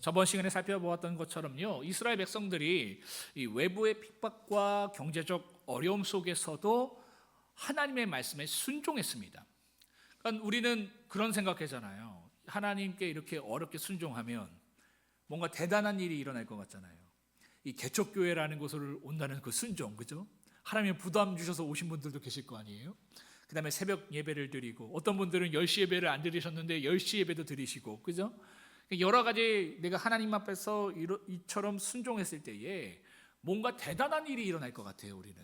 저번 시간에 살펴보았던 것처럼요, 이스라엘 백성들이 이 외부의 핍박과 경제적 어려움 속에서도 하나님의 말씀에 순종했습니다. 그러니까 우리는 그런 생각하잖아요. 하나님께 이렇게 어렵게 순종하면 뭔가 대단한 일이 일어날 것 같잖아요. 이 개척교회라는 곳을 온다는 그 순종, 그죠? 하나님의 부담 주셔서 오신 분들도 계실 거 아니에요? 그 다음에 새벽 예배를 드리고, 어떤 분들은 10시 예배를 안 드리셨는데 10시 예배도 드리시고, 그죠? 여러 가지 내가 하나님 앞에서 이처럼 순종했을 때에 뭔가 대단한 일이 일어날 것 같아요. 우리는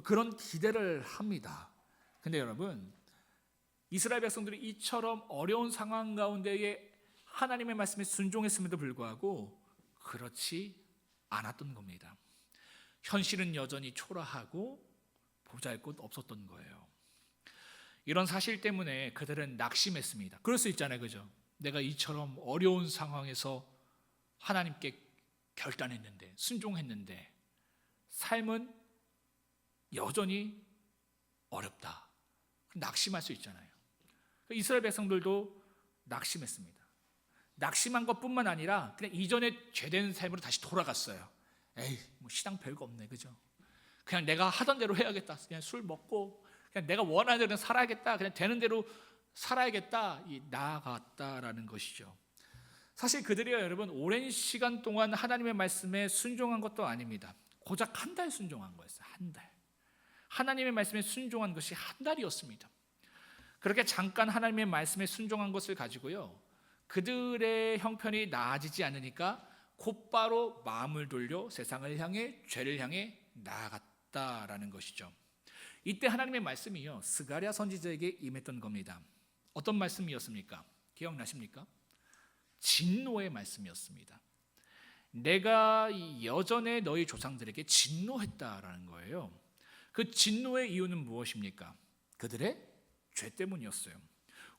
그런 기대를 합니다. 근데 여러분, 이스라엘 백성들이 이처럼 어려운 상황 가운데에 하나님의 말씀에 순종했음에도 불구하고 그렇지 않았던 겁니다. 현실은 여전히 초라하고 보잘것 없었던 거예요. 이런 사실 때문에 그들은 낙심했습니다. 그럴 수 있잖아요, 그죠? 내가 이처럼 어려운 상황에서 하나님께 결단했는데, 순종했는데 삶은 여전히 어렵다. 낙심할 수 있잖아요. 이스라엘 백성들도 낙심했습니다. 낙심한 것뿐만 아니라 그냥 이전에 죄된 삶으로 다시 돌아갔어요. 에이, 뭐 신앙 별거 없네, 그죠? 그냥 내가 하던 대로 해야겠다. 그냥 술 먹고 그냥 내가 원하는 대로 살아야겠다. 그냥 되는 대로 살아야겠다. 나아갔다라는 것이죠. 사실 그들이요, 여러분, 오랜 시간 동안 하나님의 말씀에 순종한 것도 아닙니다. 고작 한 달 순종한 거였어요. 한 달. 하나님의 말씀에 순종한 것이 한 달이었습니다. 그렇게 잠깐 하나님의 말씀에 순종한 것을 가지고요, 그들의 형편이 나아지지 않으니까 곧바로 마음을 돌려 세상을 향해, 죄를 향해 나아갔다라는 것이죠. 이때 하나님의 말씀이요, 스가랴 선지자에게 임했던 겁니다. 어떤 말씀이었습니까? 기억나십니까? 진노의 말씀이었습니다. 내가 여전에 너희 조상들에게 진노했다라는 거예요. 그 진노의 이유는 무엇입니까? 그들의 죄 때문이었어요.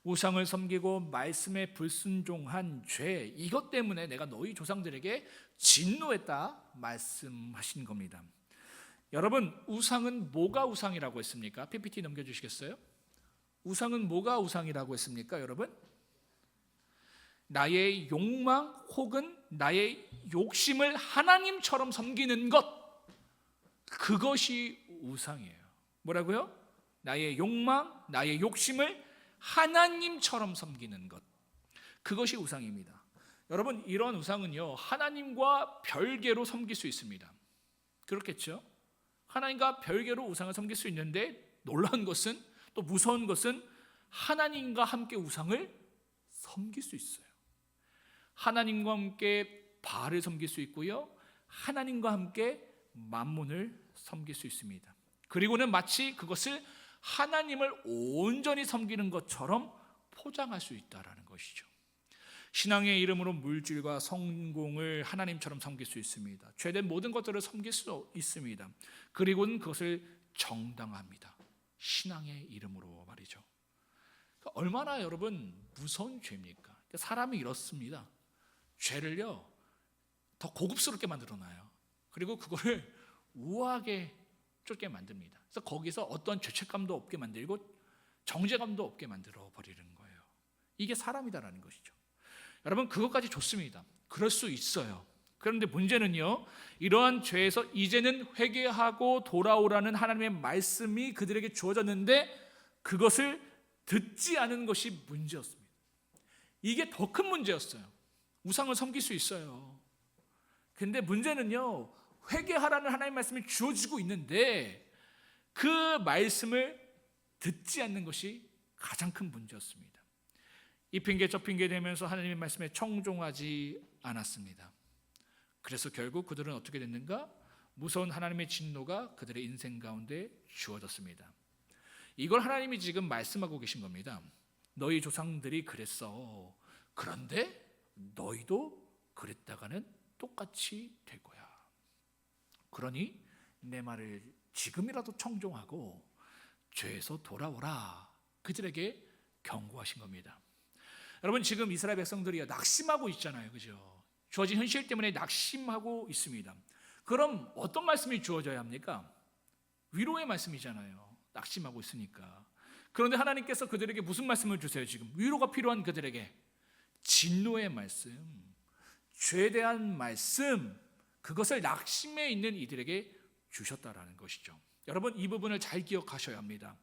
우상을 섬기고 말씀에 불순종한 죄, 이것 때문에 내가 너희 조상들에게 진노했다 말씀하신 겁니다. 여러분, 우상은 뭐가 우상이라고 했습니까? PPT 넘겨주시겠어요? 우상은 뭐가 우상이라고 했습니까, 여러분? 나의 욕망 혹은 나의 욕심을 하나님처럼 섬기는 것, 그것이 우상이에요. 뭐라고요? 나의 욕망, 나의 욕심을 하나님처럼 섬기는 것, 그것이 우상입니다. 여러분, 이런 우상은요, 하나님과 별개로 섬길 수 있습니다. 그렇겠죠? 하나님과 별개로 우상을 섬길 수 있는데, 놀라운 것은, 또 무서운 것은 하나님과 함께 우상을 섬길 수 있어요. 하나님과 함께 바알을 섬길 수 있고요, 하나님과 함께 만몬을 섬길 수 있습니다. 그리고는 마치 그것을 하나님을 온전히 섬기는 것처럼 포장할 수 있다는 것이죠. 신앙의 이름으로 물질과 성공을 하나님처럼 섬길 수 있습니다. 죄된 모든 것들을 섬길 수 있습니다. 그리고는 그것을 정당합니다. 신앙의 이름으로 말이죠. 얼마나 여러분 무서운 죄입니까? 사람이 이렇습니다. 죄를요, 더 고급스럽게 만들어놔요. 그리고 그거를 우아하게 쫓게 만듭니다. 그래서 거기서 어떤 죄책감도 없게 만들고 정죄감도 없게 만들어 버리는 거예요. 이게 사람이다라는 것이죠. 여러분, 그것까지 좋습니다. 그럴 수 있어요. 그런데 문제는요, 이러한 죄에서 이제는 회개하고 돌아오라는 하나님의 말씀이 그들에게 주어졌는데 그것을 듣지 않은 것이 문제였습니다. 이게 더 큰 문제였어요. 우상을 섬길 수 있어요. 근데 문제는요, 회개하라는 하나님의 말씀이 주어지고 있는데 그 말씀을 듣지 않는 것이 가장 큰 문제였습니다. 이 핑계 저 핑계 대면서 하나님의 말씀에 청종하지 않았습니다. 그래서 결국 그들은 어떻게 됐는가? 무서운 하나님의 진노가 그들의 인생 가운데 주어졌습니다. 이걸 하나님이 지금 말씀하고 계신 겁니다. 너희 조상들이 그랬어. 그런데 너희도 그랬다가는 똑같이 될 거야. 그러니 내 말을 지금이라도 청종하고 죄에서 돌아오라. 그들에게 경고하신 겁니다. 여러분, 지금 이스라엘 백성들이 낙심하고 있잖아요, 그죠? 주어진 현실 때문에 낙심하고 있습니다. 그럼 어떤 말씀이 주어져야 합니까? 위로의 말씀이잖아요. 낙심하고 있으니까. 그런데 하나님께서 그들에게 무슨 말씀을 주세요? 지금 위로가 필요한 그들에게 진노의 말씀, 죄에 대한 말씀, 그것을 낙심해 있는 이들에게 주셨다라는 것이죠. 여러분, 이 부분을 잘 기억하셔야 합니다.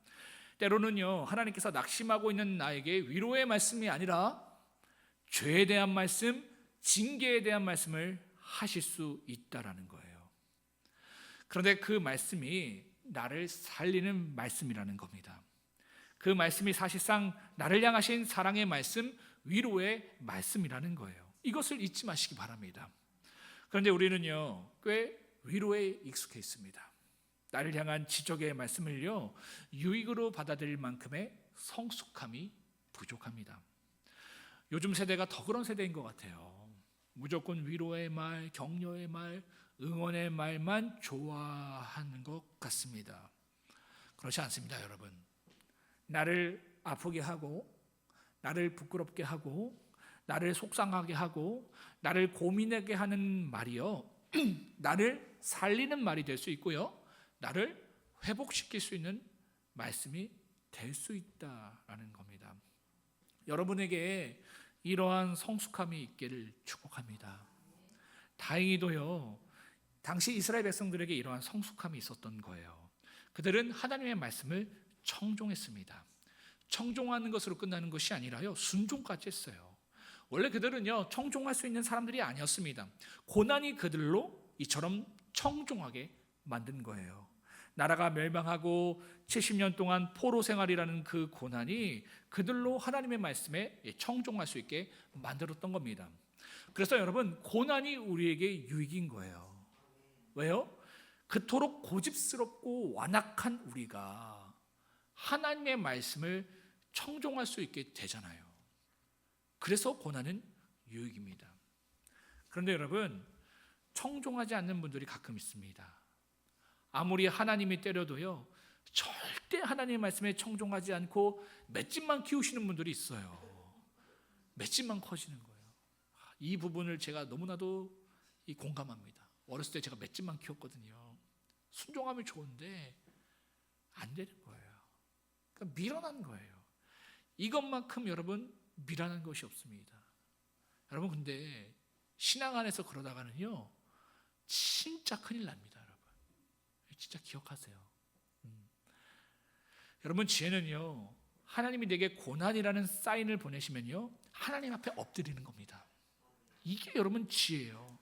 때로는요, 하나님께서 낙심하고 있는 나에게 위로의 말씀이 아니라 죄에 대한 말씀, 징계에 대한 말씀을 하실 수 있다라는 거예요. 그런데 그 말씀이 나를 살리는 말씀이라는 겁니다. 그 말씀이 사실상 나를 향하신 사랑의 말씀, 위로의 말씀이라는 거예요. 이것을 잊지 마시기 바랍니다. 그런데 우리는요, 꽤 위로에 익숙해 있습니다. 나를 향한 지적의 말씀을요, 유익으로 받아들일 만큼의 성숙함이 부족합니다. 요즘 세대가 더 그런 세대인 것 같아요. 무조건 위로의 말, 격려의 말, 응원의 말만 좋아하는 것 같습니다. 그렇지 않습니다, 여러분. 나를 아프게 하고, 나를 부끄럽게 하고, 나를 속상하게 하고, 나를 고민하게 하는 말이요, 나를 살리는 말이 될 수 있고요, 나를 회복시킬 수 있는 말씀이 될 수 있다라는 겁니다. 여러분에게 이러한 성숙함이 있기를 축복합니다. 다행히도요, 당시 이스라엘 백성들에게 이러한 성숙함이 있었던 거예요. 그들은 하나님의 말씀을 청종했습니다. 청종하는 것으로 끝나는 것이 아니라요, 순종까지 했어요. 원래 그들은요, 청종할 수 있는 사람들이 아니었습니다. 고난이 그들로 이처럼 청종하게 만든 거예요. 나라가 멸망하고 70년 동안 포로 생활이라는 그 고난이 그들로 하나님의 말씀에 청종할 수 있게 만들었던 겁니다. 그래서 여러분, 고난이 우리에게 유익인 거예요. 왜요? 그토록 고집스럽고 완악한 우리가 하나님의 말씀을 청종할 수 있게 되잖아요. 그래서 고난은 유익입니다. 그런데 여러분, 청종하지 않는 분들이 가끔 있습니다. 아무리 하나님이 때려도요, 절대 하나님의 말씀에 청종하지 않고 맷집만 키우시는 분들이 있어요. 맷집만 커지는 거예요. 이 부분을 제가 너무나도 공감합니다. 어렸을 때 제가 맷집만 키웠거든요. 순종하면 좋은데 안 되는 거예요. 그러니까 미련한 거예요. 이것만큼 여러분 미련한 것이 없습니다. 여러분, 근데 신앙 안에서 그러다가는요, 진짜 큰일 납니다. 여러분, 진짜 기억하세요. 여러분, 지혜는요, 하나님이 내게 고난이라는 사인을 보내시면요, 하나님 앞에 엎드리는 겁니다. 이게 여러분 지혜예요.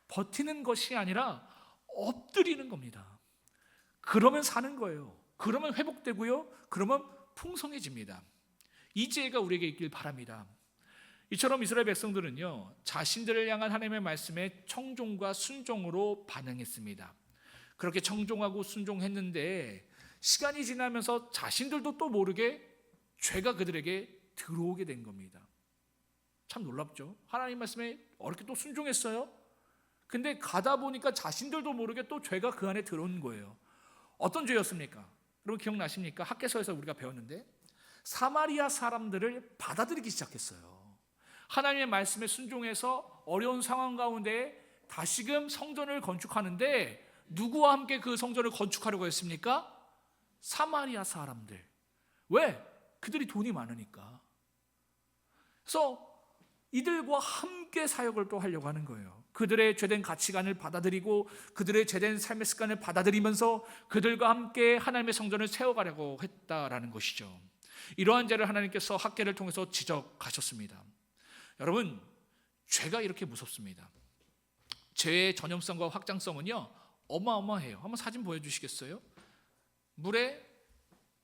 버티는 것이 아니라 엎드리는 겁니다. 그러면 사는 거예요. 그러면 회복되고요, 그러면 풍성해집니다. 이 지혜가 우리에게 있길 바랍니다. 이처럼 이스라엘 백성들은요, 자신들을 향한 하나님의 말씀에 청종과 순종으로 반응했습니다. 그렇게 청종하고 순종했는데 시간이 지나면서 자신들도 또 모르게 죄가 그들에게 들어오게 된 겁니다. 참 놀랍죠? 하나님 말씀에 어렵게 또 순종했어요. 근데 가다 보니까 자신들도 모르게 또 죄가 그 안에 들어온 거예요. 어떤 죄였습니까? 여러분 기억나십니까? 학개서에서 우리가 배웠는데 사마리아 사람들을 받아들이기 시작했어요. 하나님의 말씀에 순종해서 어려운 상황 가운데 다시금 성전을 건축하는데 누구와 함께 그 성전을 건축하려고 했습니까? 사마리아 사람들. 왜? 그들이 돈이 많으니까. 그래서 이들과 함께 사역을 또 하려고 하는 거예요. 그들의 죄된 가치관을 받아들이고 그들의 죄된 삶의 습관을 받아들이면서 그들과 함께 하나님의 성전을 세워가려고 했다라는 것이죠. 이러한 죄를 하나님께서 학개를 통해서 지적하셨습니다. 여러분, 죄가 이렇게 무섭습니다. 죄의 전염성과 확장성은요, 어마어마해요. 한번 사진 보여주시겠어요? 물에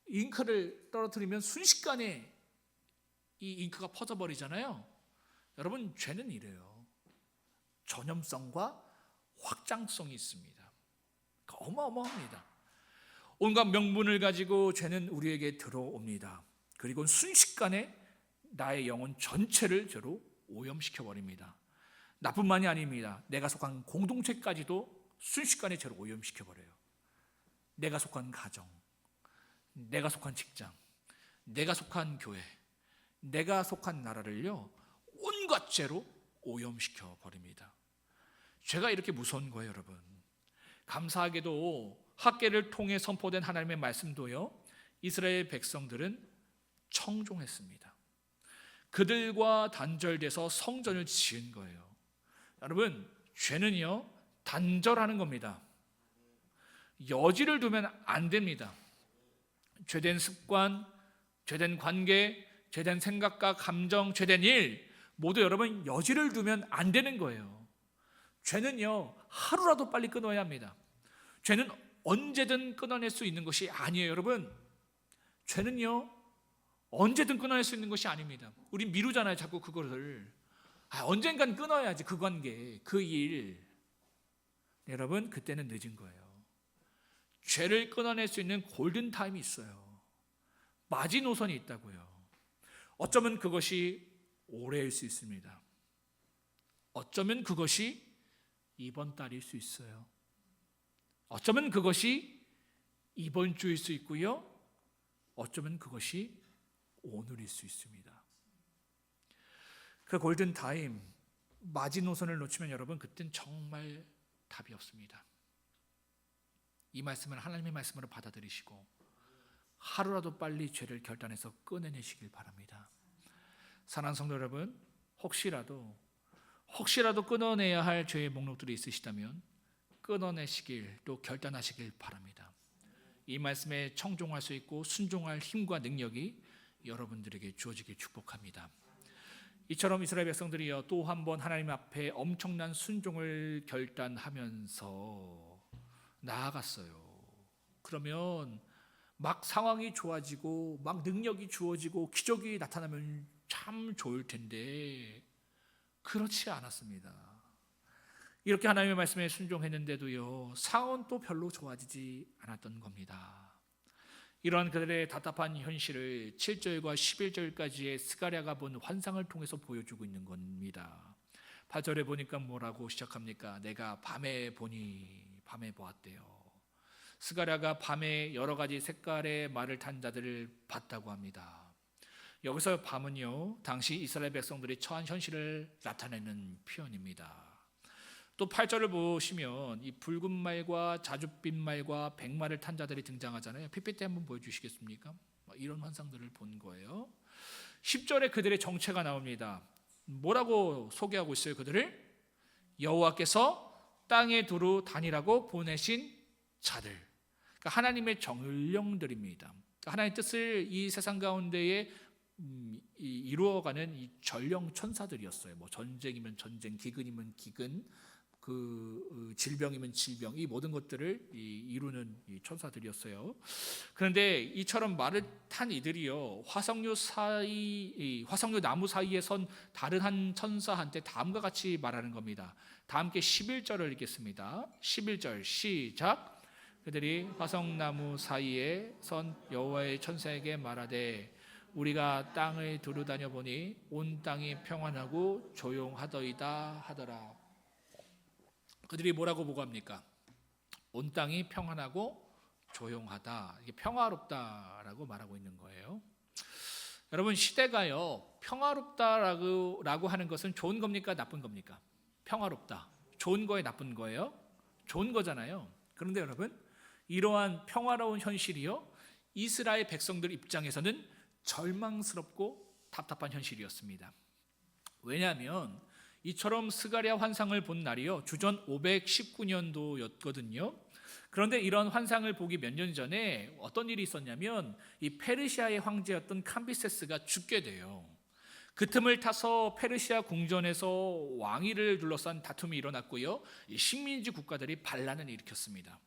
잉크를 떨어뜨리면 순식간에 이 잉크가 퍼져버리잖아요. 여러분, 죄는 이래요. 전염성과 확장성이 있습니다. 어마어마합니다. 온갖 명분을 가지고 죄는 우리에게 들어옵니다. 그리고 순식간에 나의 영혼 전체를 죄로 오염시켜버립니다. 나뿐만이 아닙니다. 내가 속한 공동체까지도 순식간에 죄로 오염시켜버려요. 내가 속한 가정, 내가 속한 직장, 내가 속한 교회, 내가 속한 나라를요, 온갖 죄로 오염시켜버립니다. 죄가 이렇게 무서운 거예요, 여러분. 감사하게도 학개를 통해 선포된 하나님의 말씀도요, 이스라엘 백성들은 청종했습니다. 그들과 단절돼서 성전을 지은 거예요. 여러분, 죄는요 단절하는 겁니다. 여지를 두면 안 됩니다. 죄된 습관, 죄된 관계, 죄된 생각과 감정, 죄된 일 모두 여러분 여지를 두면 안 되는 거예요. 죄는요 하루라도 빨리 끊어야 합니다. 죄는 언제든 끊어낼 수 있는 것이 아니에요. 여러분, 죄는요 언제든 끊어낼 수 있는 것이 아닙니다. 우린 미루잖아요, 자꾸 그거를. 언젠간 끊어야지, 그 관계, 그 일. 여러분, 그때는 늦은 거예요. 죄를 끊어낼 수 있는 골든타임이 있어요. 마지노선이 있다고요. 어쩌면 그것이 올해일 수 있습니다. 어쩌면 그것이 이번 달일 수 있어요. 어쩌면 그것이 이번 주일 수 있고요. 어쩌면 그것이 오늘일 수 있습니다. 그 골든타임, 마지노선을 놓치면 여러분 그땐 정말 답이 없습니다. 이 말씀을 하나님의 말씀으로 받아들이시고 하루라도 빨리 죄를 결단해서 끊어내시길 바랍니다. 사랑하는 성도 여러분, 혹시라도 끊어내야 할 죄의 목록들이 있으시다면 끊어내시길, 또 결단하시길 바랍니다. 이 말씀에 청종할 수 있고 순종할 힘과 능력이 여러분들에게 주어지길 축복합니다. 이처럼 이스라엘 백성들이요 또 한 번 하나님 앞에 엄청난 순종을 결단하면서 나아갔어요. 그러면 막 상황이 좋아지고 막 능력이 주어지고 기적이 나타나면 참 좋을 텐데 그렇지 않았습니다. 이렇게 하나님의 말씀에 순종했는데도요 상황은 또 별로 좋아지지 않았던 겁니다. 이러한 그들의 답답한 현실을 7절과 11절까지의 스가랴가 본 환상을 통해서 보여주고 있는 겁니다. 8절에 보니까 뭐라고 시작합니까? 내가 밤에 보니, 밤에 보았대요. 스가랴가 밤에 여러 가지 색깔의 말을 탄 자들을 봤다고 합니다. 여기서 밤은요 당시 이스라엘 백성들이 처한 현실을 나타내는 표현입니다. 또 8절을 보시면 이 붉은 말과 자줏빛 말과 백말을 탄 자들이 등장하잖아요. PPT 한번 보여주시겠습니까? 이런 환상들을 본 거예요. 10절에 그들의 정체가 나옵니다. 뭐라고 소개하고 있어요? 그들을 여호와께서 땅에 두루 다니라고 보내신 자들, 그러니까 하나님의 정령들입니다. 그러니까 하나님의 뜻을 이 세상 가운데에 이루어가는 이 전령 천사들이었어요. 뭐 전쟁이면 전쟁, 기근이면 기근, 질병이면 질병, 이 모든 것들을 이루는 이 천사들이었어요. 그런데 이처럼 말을 탄 이들이요 화석류 나무 사이에 선 다른 한 천사한테 다음과 같이 말하는 겁니다. 다 함께 11절을 읽겠습니다. 11절 시작. 그들이 화석나무 사이에 선 여호와의 천사에게 말하되 우리가 땅을 두루 다녀 보니 온 땅이 평안하고 조용하더이다 하더라. 그들이 뭐라고 보고합니까? 온 땅이 평안하고 조용하다, 이게 평화롭다라고 말하고 있는 거예요. 여러분, 시대가요 평화롭다라고 하는 것은 좋은 겁니까 나쁜 겁니까? 평화롭다, 좋은 거예요 나쁜 거예요? 좋은 거잖아요. 그런데 여러분, 이러한 평화로운 현실이요 이스라엘 백성들 입장에서는 절망스럽고 답답한 현실이었습니다. 왜냐하면 이처럼 스가랴 환상을 본 날이요 주전 519년도였거든요. 그런데 이런 환상을 보기 몇 년 전에 어떤 일이 있었냐면 이 페르시아의 황제였던 캄비세스가 죽게 돼요. 그 틈을 타서 페르시아 궁전에서 왕위를 둘러싼 다툼이 일어났고요, 이 식민지 국가들이 반란을 일으켰습니다.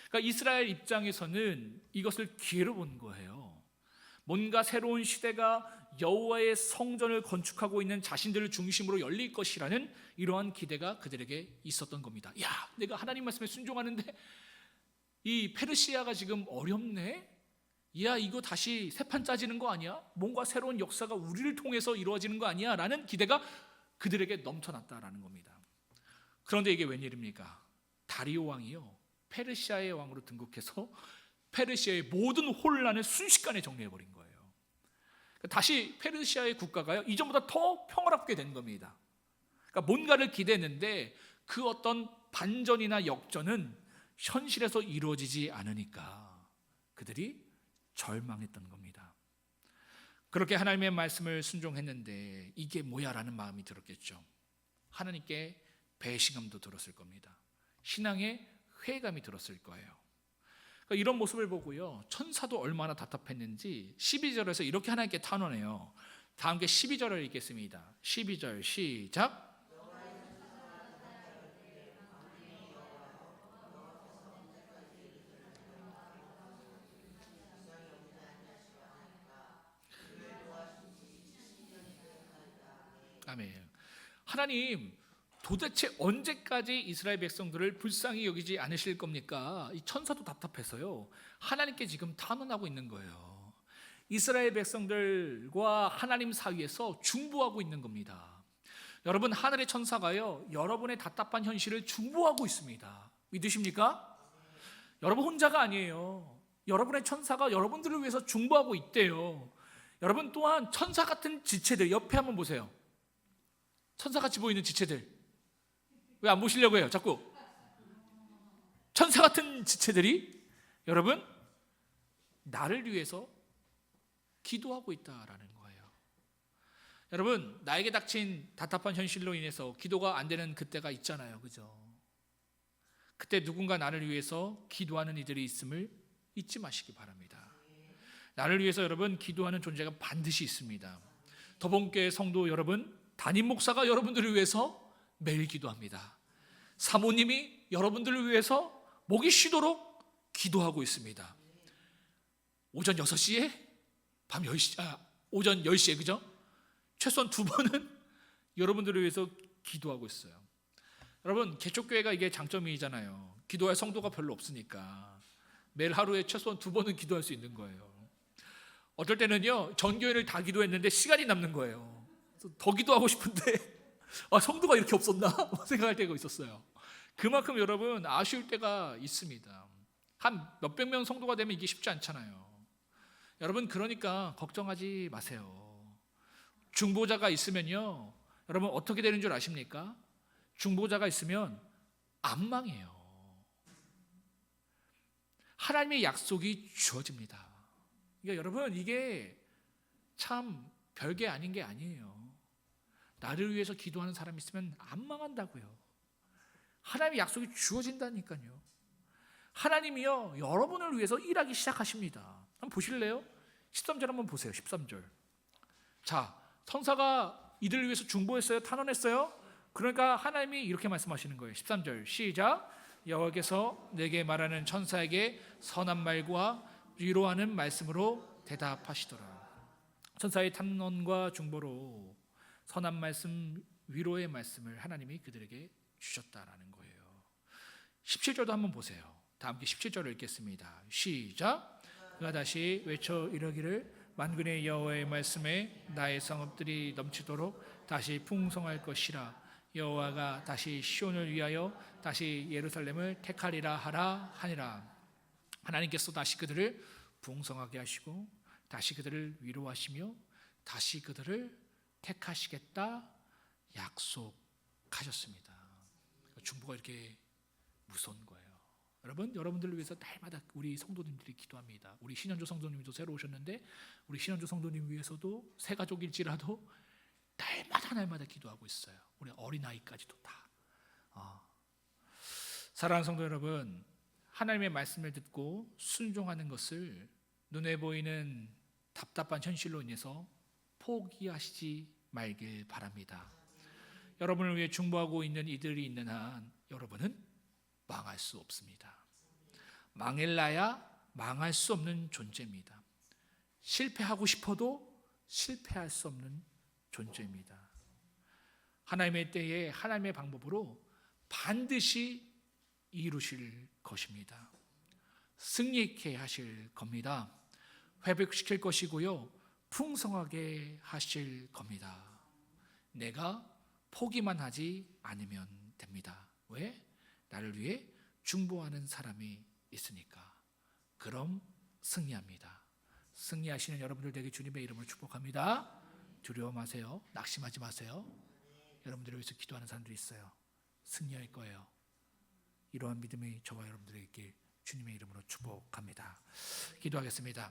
그러니까 이스라엘 입장에서는 이것을 기회로 본 거예요. 뭔가 새로운 시대가 여호와의 성전을 건축하고 있는 자신들을 중심으로 열릴 것이라는 이러한 기대가 그들에게 있었던 겁니다. 야, 내가 하나님 말씀에 순종하는데 이 페르시아가 지금 어렵네? 야, 이거 다시 새판 짜지는 거 아니야? 뭔가 새로운 역사가 우리를 통해서 이루어지는 거 아니야? 라는 기대가 그들에게 넘쳐났다라는 겁니다. 그런데 이게 웬일입니까? 다리오 왕이요 페르시아의 왕으로 등극해서 페르시아의 모든 혼란을 순식간에 정리해버린 거예요. 다시 페르시아의 국가가요 이전보다 더 평화롭게 된 겁니다. 그러니까 뭔가를 기대했는데 그 어떤 반전이나 역전은 현실에서 이루어지지 않으니까 그들이 절망했던 겁니다. 그렇게 하나님의 말씀을 순종했는데 이게 뭐야 라는 마음이 들었겠죠. 하나님께 배신감도 들었을 겁니다. 신앙의 회의감이 들었을 거예요. 그러니까 이런 모습을 보고요, 천사도 얼마나 답답했는지 12절에서 이렇게 하나님께 탄원해요. 다 함께 12절을 읽겠습니다. 12절 시작. 아멘. 하나님, 도대체 언제까지 이스라엘 백성들을 불쌍히 여기지 않으실 겁니까? 이 천사도 답답해서요, 하나님께 지금 탄원하고 있는 거예요. 이스라엘 백성들과 하나님 사이에서 중보하고 있는 겁니다. 여러분, 하늘의 천사가요, 여러분의 답답한 현실을 중보하고 있습니다. 믿으십니까? 여러분 혼자가 아니에요. 여러분의 천사가 여러분들을 위해서 중보하고 있대요. 여러분 또한 천사 같은 지체들 옆에 한번 보세요. 천사같이 보이는 지체들, 왜 안 보시려고 해요? 자꾸. 천사 같은 지체들이 여러분 나를 위해서 기도하고 있다라는 거예요. 여러분, 나에게 닥친 답답한 현실로 인해서 기도가 안 되는 그때가 있잖아요, 그죠? 그때 누군가 나를 위해서 기도하는 이들이 있음을 잊지 마시기 바랍니다. 나를 위해서 여러분 기도하는 존재가 반드시 있습니다. 더본교회 성도 여러분, 담임 목사가 여러분들을 위해서 매일 기도합니다. 사모님이 여러분들을 위해서 목이 쉬도록 기도하고 있습니다. 오전 6시에, 밤 10시, 오전 10시에, 그죠? 최소한 2번은 여러분들을 위해서 기도하고 있어요. 여러분, 개척교회가 이게 장점이잖아요. 기도할 성도가 별로 없으니까 매일 하루에 최소한 2번은 기도할 수 있는 거예요. 어떨 때는요, 전교회를 다 기도했는데 시간이 남는 거예요. 더 기도하고 싶은데 성도가 이렇게 없었나? 생각할 때가 있었어요. 그만큼 여러분 아쉬울 때가 있습니다. 한 몇백 명 성도가 되면 이게 쉽지 않잖아요. 여러분, 그러니까 걱정하지 마세요. 중보자가 있으면요, 여러분 어떻게 되는 줄 아십니까? 중보자가 있으면 안 망해요. 하나님의 약속이 주어집니다. 그러니까 여러분, 이게 참 별게 아닌 게 아니에요. 나를 위해서 기도하는 사람이 있으면 안 망한다고요. 하나님의 약속이 주어진다니까요. 하나님이요, 여러분을 위해서 일하기 시작하십니다. 한번 보실래요? 13절 한번 보세요. 13절. 자, 천사가 이들을 위해서 중보했어요? 탄원했어요? 그러니까 하나님이 이렇게 말씀하시는 거예요. 13절 시작. 여호와께서 내게 말하는 천사에게 선한 말과 위로하는 말씀으로 대답하시더라. 천사의 탄원과 중보로 선한 말씀, 위로의 말씀을 하나님이 그들에게 주셨다라는 거예요. 17절도 한번 보세요. 다 함께 17절을 읽겠습니다. 시작. 그가 다시 외쳐 이르기를 만군의 여호와의 말씀에 나의 성읍들이 넘치도록 다시 풍성할 것이라. 여호와가 다시 시온을 위하여 다시 예루살렘을 택하리라 하라 하니라. 하나님께서 다시 그들을 풍성하게 하시고 다시 그들을 위로하시며 다시 그들을 택하시겠다 약속하셨습니다. 중보가 이렇게 무서운 거예요. 여러분, 여러분들을 위해서 날마다 우리 성도님들이 기도합니다. 우리 신현주 성도님도 새로 오셨는데 우리 신현주 성도님 위해서도 새 가족일지라도 날마다 기도하고 있어요. 우리 어린아이까지도 다. 사랑하는 성도 여러분, 하나님의 말씀을 듣고 순종하는 것을 눈에 보이는 답답한 현실로 인해서 포기하시지 말길 바랍니다. 여러분을 위해 중보하고 있는 이들이 있는 한 여러분은 망할 수 없습니다. 망할라야 망할 수 없는 존재입니다. 실패하고 싶어도 실패할 수 없는 존재입니다. 하나님의 때에 하나님의 방법으로 반드시 이루실 것입니다. 승리케 하실 겁니다. 회복시킬 것이고요, 풍성하게 하실 겁니다. 내가 포기만 하지 않으면 됩니다. 왜? 나를 위해 중보하는 사람이 있으니까. 그럼 승리합니다. 승리하시는 여러분들 되게 주님의 이름으로 축복합니다. 두려워 마세요. 낙심하지 마세요. 여러분들을 위해서 기도하는 사람들이 있어요. 승리할 거예요. 이러한 믿음이 저와 여러분들에게 주님의 이름으로 축복합니다. 기도하겠습니다.